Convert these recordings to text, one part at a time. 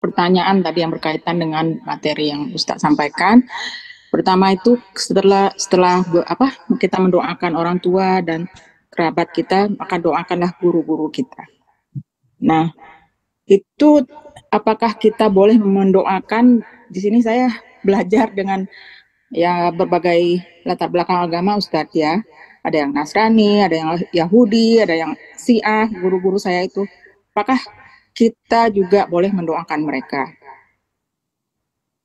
pertanyaan tadi yang berkaitan dengan materi yang Ustadz sampaikan. Pertama itu setelah kita mendoakan orang tua dan kerabat kita, maka doakanlah guru-guru kita. Nah, itu apakah kita boleh mendoakan? Di sini saya belajar dengan ya berbagai latar belakang agama Ustadz ya. Ada yang Nasrani, ada yang Yahudi, ada yang Syiah, guru-guru saya itu. Apakah kita juga boleh mendoakan mereka?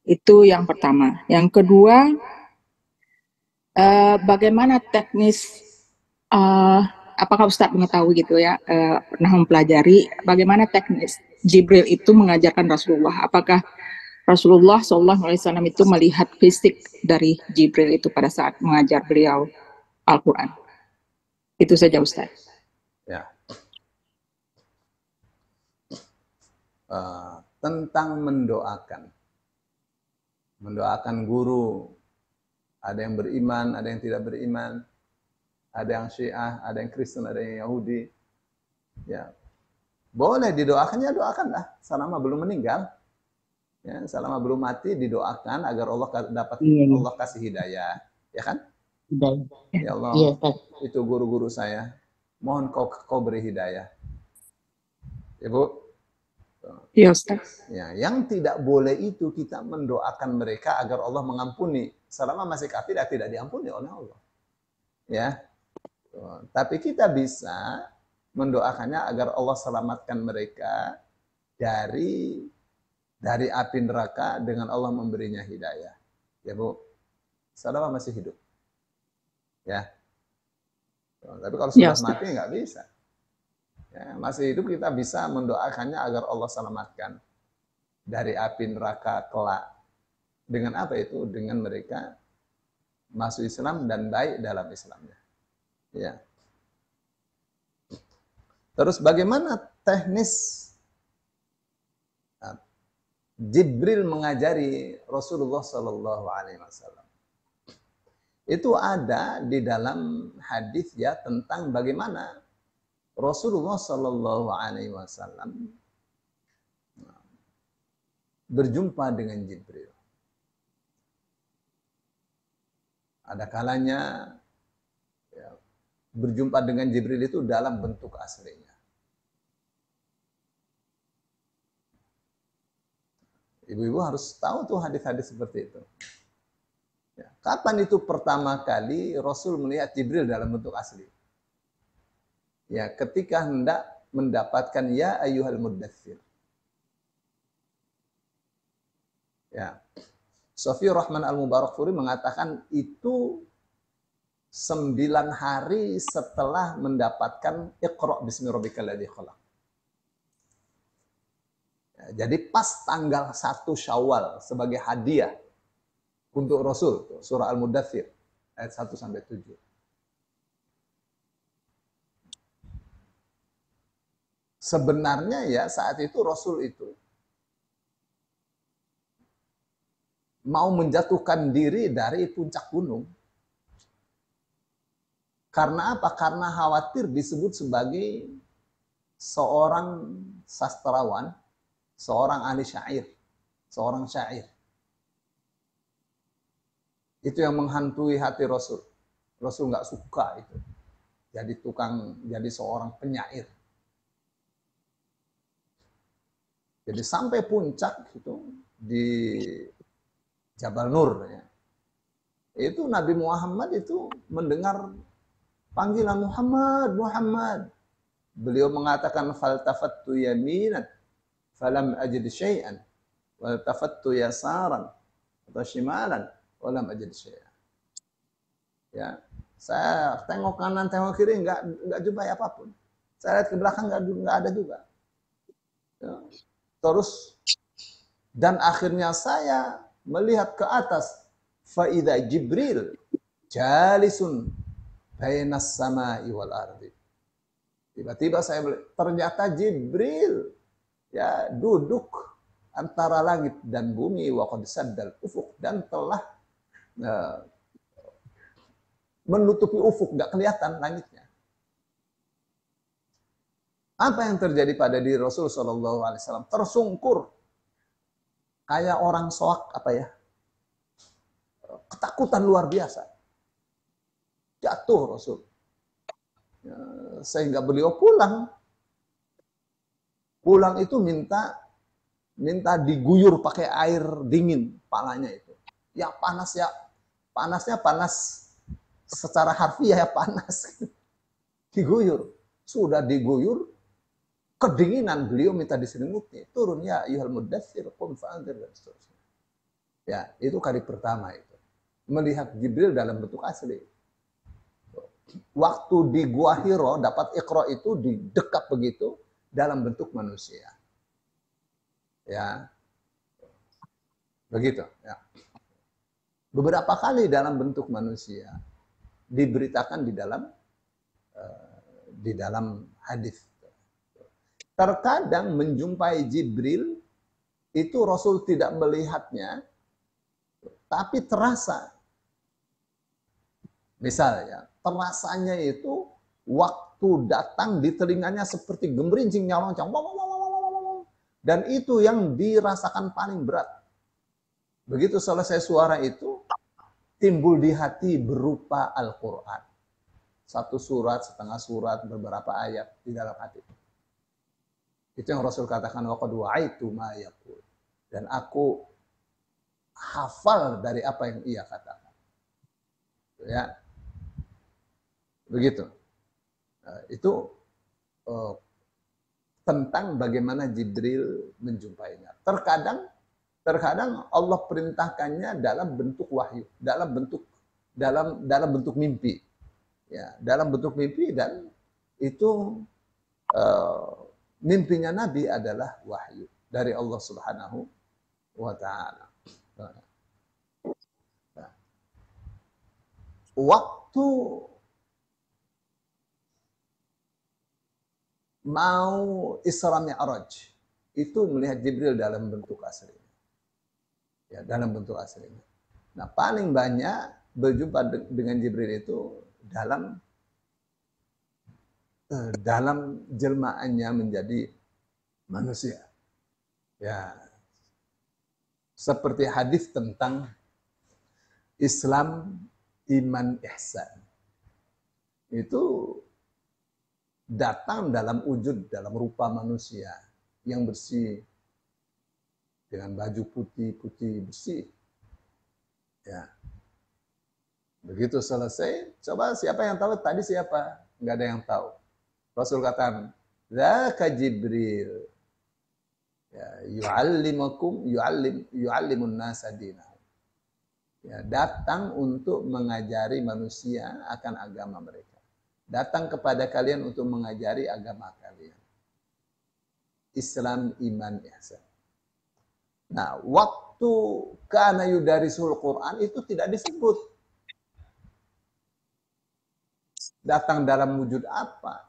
Itu yang pertama. Yang kedua, bagaimana teknis, uh, apakah Ustadz mengetahui gitu ya, pernah mempelajari bagaimana teknis Jibril itu mengajarkan Rasulullah? Apakah Rasulullah SAW itu melihat fisik dari Jibril itu pada saat mengajar beliau Al-Quran? Itu saja Ustaz. Ya. Tentang mendoakan guru, ada yang beriman, ada yang tidak beriman, ada yang Syiah, ada yang Kristen, ada yang Yahudi. Ya, boleh didoakan, ya doakanlah selama belum meninggal. Ya, selama belum mati didoakan agar Allah dapat Allah kasih hidayah, ya kan? Ya Allah, itu guru-guru saya, mohon kau beri hidayah. Ya Bu. Ya Ustaz. Ya, yang tidak boleh itu kita mendoakan mereka agar Allah mengampuni. Selama masih kafir tidak diampuni oleh Allah. Ya. Tapi kita bisa mendoakannya agar Allah selamatkan mereka dari api neraka dengan Allah memberinya hidayah. Ya Bu. Selama masih hidup. Ya. Tapi kalau sudah mati nggak bisa. Ya, masih hidup kita bisa mendoakannya agar Allah selamatkan dari api neraka kelak. Dengan apa itu? Dengan mereka masuk Islam dan baik dalam Islamnya. Ya. Terus bagaimana teknis Jibril mengajari Rasulullah Shallallahu Alaihi Wasallam? Itu ada di dalam hadis ya tentang bagaimana Rasulullah Shallallahu Alaihi Wasallam berjumpa dengan Jibril. Ada kalanya ya, berjumpa dengan Jibril itu dalam bentuk aslinya. Ibu-ibu harus tahu tuh hadis-hadis seperti itu. Ya, kapan itu pertama kali Rasul melihat Jibril dalam bentuk asli? Ya, ketika hendak mendapatkan ya ayyuhal muddatsir. Ya. Sofi Rahman Al-Mubarakfuri mengatakan itu 9 hari setelah mendapatkan Iqra' bismi rabbikal ladzi khalaq. Ya, jadi pas tanggal 1 Syawal sebagai hadiah untuk Rasul, surah Al-Muddatsir ayat 1 sampai 7. Sebenarnya ya saat itu Rasul itu mau menjatuhkan diri dari puncak gunung. Karena apa? Karena khawatir disebut sebagai seorang sastrawan, seorang ahli syair, seorang syair. Itu yang menghantui hati Rasul. Rasul nggak suka itu. Jadi seorang penyair. Jadi sampai puncak itu di Jabal Nur ya. Itu Nabi Muhammad itu mendengar panggilan Muhammad, Muhammad. Beliau mengatakan faltafattu yaminan falam ajid syai'an waltafattu yasaran atau shimalan walam ajid syai'an. Ya, saya tengok kanan, tengok kiri enggak jumpai apapun. Saya lihat ke belakang enggak ada juga. Ya. Terus dan akhirnya saya melihat ke atas faida Jibril jalisun bainas samai wal ardi. Tiba-tiba saya melihat ternyata Jibril ya duduk antara langit dan bumi wa qad saddal ufuk dan telah menutupi ufuk, enggak kelihatan langitnya. Apa yang terjadi pada diri Rasul sallallahu alaihi wasallam? Tersungkur. kayak orang soak apa ya, ketakutan luar biasa. Jatuh Rasul. Ya, sehingga beliau pulang. Pulang itu minta diguyur pakai air dingin palanya itu. Ya panas ya, panasnya panas secara harfiah ya panas. Diguyur. Sudah diguyur, kedinginan, beliau minta diselimuti. Turun ya ayyuhal muddatsir qum fa'anzir dan seterusnya. Ya, itu kali pertama itu. Melihat Jibril dalam bentuk asli. Waktu di Gua Hiro dapat Iqra itu didekap begitu dalam bentuk manusia. Ya. Begitu, ya. Beberapa kali dalam bentuk manusia diberitakan di dalam hadis. Terkadang menjumpai Jibril itu Rasul tidak melihatnya, tapi terasa. Misalnya, terasanya itu waktu datang di telinganya seperti gemerincing nyaloncang. Dan itu yang dirasakan paling berat. Begitu selesai suara itu, timbul di hati berupa Al-Quran. Satu surat, setengah surat, beberapa ayat di dalam hati. Itu yang Rasul katakan, waqad wa'aitu ma yaqul. Dan aku hafal dari apa yang ia katakan. Ya. Begitu. Itu tentang bagaimana Jibril menjumpainya. Terkadang Allah perintahkannya dalam bentuk wahyu, dalam bentuk mimpi. Ya, dalam bentuk mimpi, dan itu mimpinya Nabi adalah wahyu dari Allah Subhanahu wa taala. Nah, waktu mau Isra Mi'raj itu melihat Jibril dalam bentuk asli. Ya, dalam bentuk aslinya. Nah, paling banyak berjumpa dengan Jibril itu dalam jelmaannya menjadi manusia. Ya. Seperti hadis tentang Islam, iman, ihsan. Itu datang dalam wujud, dalam rupa manusia yang bersih, dengan baju putih bersih. Ya. Begitu selesai, coba siapa yang tahu tadi siapa? Enggak ada yang tahu. Rasul katakan, "Dzaka Jibril." Ya, yu'allimun nasa dinahum. Ya, datang untuk mengajari manusia akan agama mereka. Datang kepada kalian untuk mengajari agama kalian. Islam, iman, ihsan. Nah, waktu kana yudarisul Quran itu tidak disebut. Datang dalam wujud apa?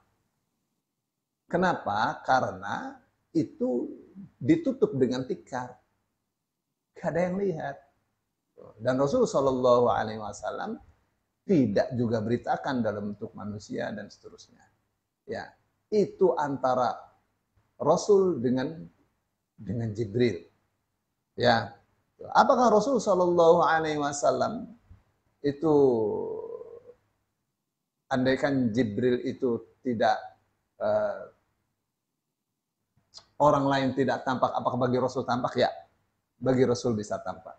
Kenapa? Karena itu ditutup dengan tikar. Gak ada yang lihat. Dan Rasulullah Shallallahu Alaihi Wasallam tidak juga beritakan dalam bentuk manusia dan seterusnya. Ya, itu antara Rasul dengan Jibril. Ya, apakah Rasul Shallallahu Alaihi Wasallam itu, andaikan Jibril itu tidak orang lain tidak tampak, apakah bagi Rasul tampak? Ya, bagi Rasul bisa tampak.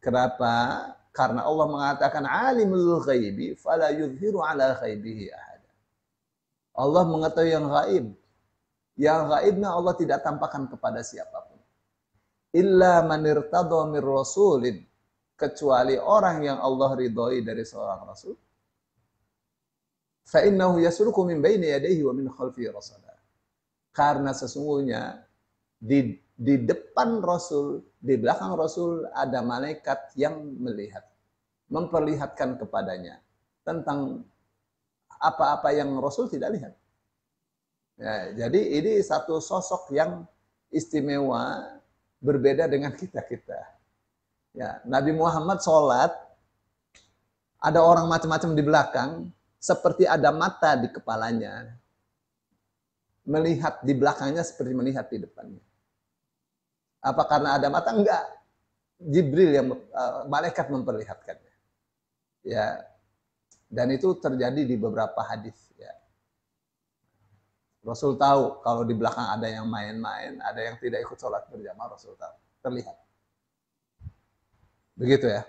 Kenapa? Karena Allah mengatakan alimul ghaibi fala yuzhiru ala ghaibihi ahad. Allah mengetahui yang gaib. Yang gaibnya Allah tidak tampakkan kepada siapapun. Illa man irtadha mir rasulin, kecuali orang yang Allah ridhoi dari seorang rasul. Fa innahu yasluku min baini yadayhi wa min khalfihi rasada. Karena sesungguhnya di depan Rasul, di belakang Rasul ada malaikat yang melihat, memperlihatkan kepadanya tentang apa-apa yang Rasul tidak lihat. Ya, jadi ini satu sosok yang istimewa, berbeda dengan kita-kita. Ya, Nabi Muhammad sholat, ada orang macam-macam di belakang, seperti ada mata di kepalanya. Melihat di belakangnya seperti melihat di depannya. Apa karena ada mata? Enggak. Jibril yang malaikat memperlihatkannya. Ya. Dan itu terjadi di beberapa hadis ya. Rasul tahu kalau di belakang ada yang main-main, ada yang tidak ikut sholat berjamaah, Rasul tahu. Terlihat. Begitu ya.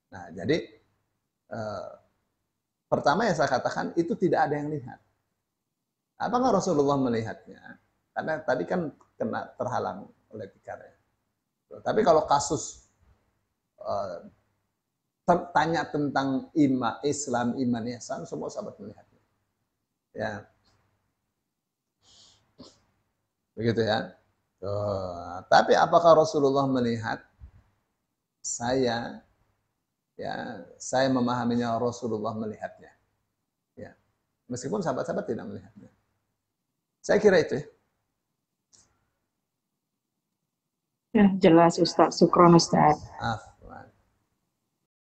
Nah, jadi pertama yang saya katakan itu tidak ada yang lihat. Apakah Rasulullah melihatnya? Karena tadi kan kena terhalang oleh tikarnya. Tapi kalau kasus tanya tentang Islam, iman, ihsan, semua sahabat melihatnya. Ya, begitu ya. Tapi apakah Rasulullah melihat? Saya memahaminya Rasulullah melihatnya. Ya, meskipun sahabat-sahabat tidak melihatnya. Saya kira itu ya. Ya, jelas Ustaz. Syukron Ustaz.